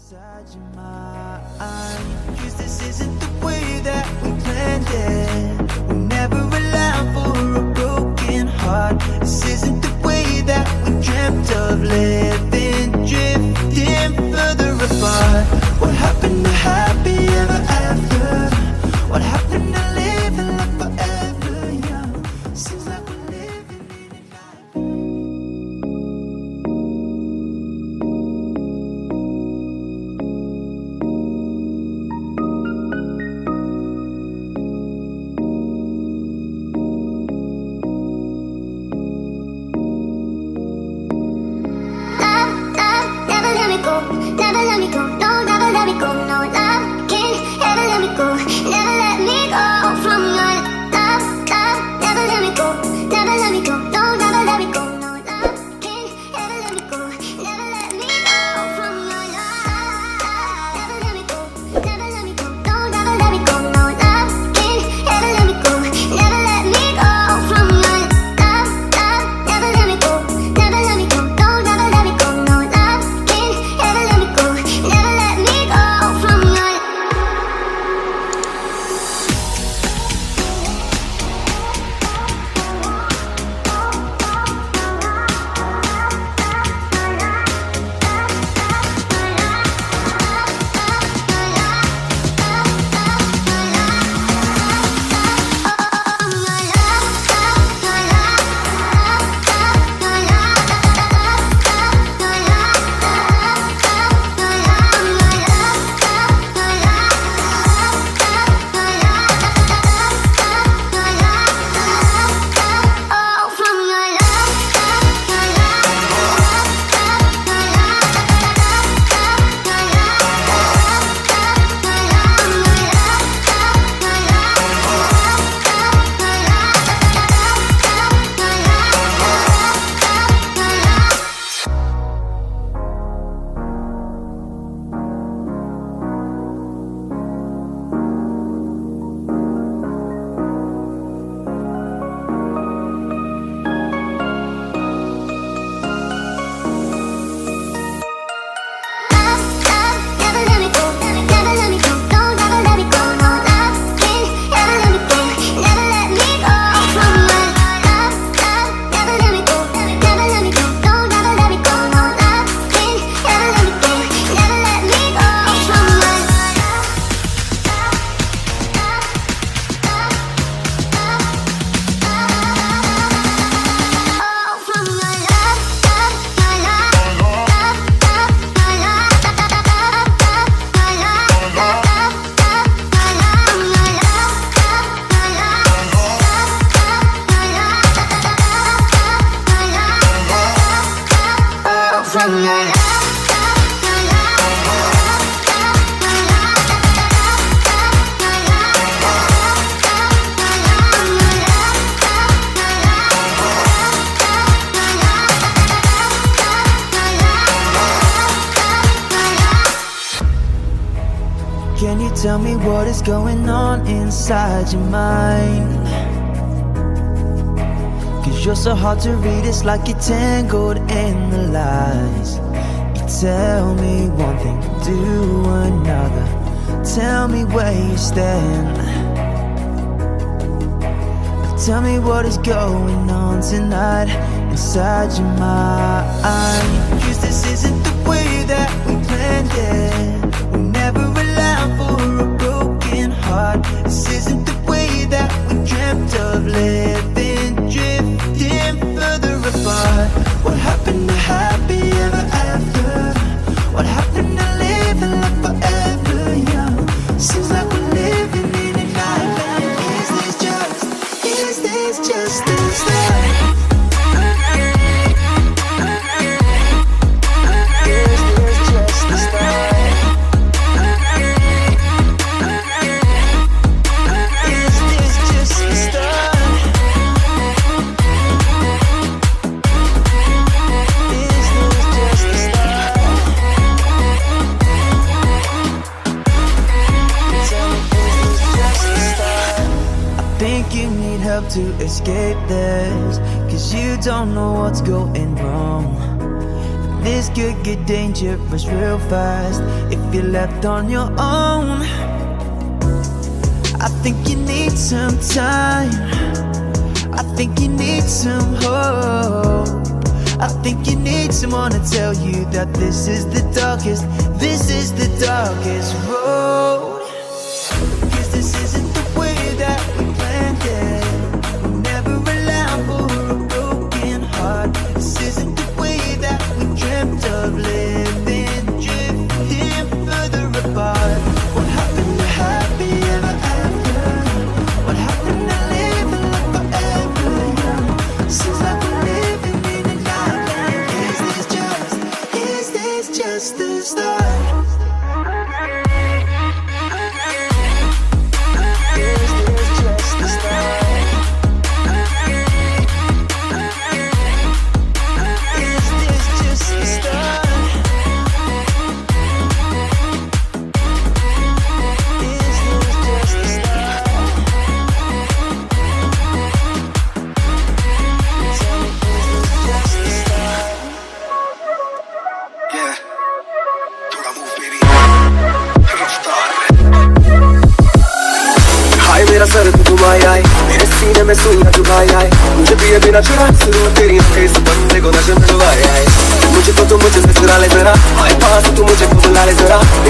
inside your mind. 'Cause this isn't the way that we planned it. We never allow for a broken heart. This isn't the way that we dreamt of living, drifting further apart. What happened to happy ever after? What happened to living like forever young? Seems like we're living in a night. Can you tell me what is going on inside your mind? 'Cause you're so hard to read, it's like you're tangled in the lies. You tell me one thing, do another. Tell me where you stand. Tell me what is going on tonight inside your mind. 'Cause this isn't the way that we planned it. We never allow for a broken heart. This isn't the way that we dreamt of living, drifting further apart. What happened to happy ever after? What happened to living like forever young? Seems like we're living in a nightmare. Is this just the start? To escape this, 'cause you don't know what's going wrong. And this could get dangerous real fast if you're left on your own. I think you need some time, I think you need some hope, I think you need someone to tell you that this is the darkest road. Cause this isn't the way that we planned it. We never allow for a broken heart. This isn't the way that we dreamt of living, drifting further apart. What happened to happy ever after? What happened to living like forever young? Seems like we're living in a nightmare. Is this just the start? मेरा sir तुम आए आए मेरे सीने में सुइयां चुभाई आए मुझे पिए बिना चुरा शुरू तेरी इस बंदे को नशे में डुबाए आए मुझे तो तू मुझे से चुरा ले जरा आए पास तू मुझे बुला ले जरा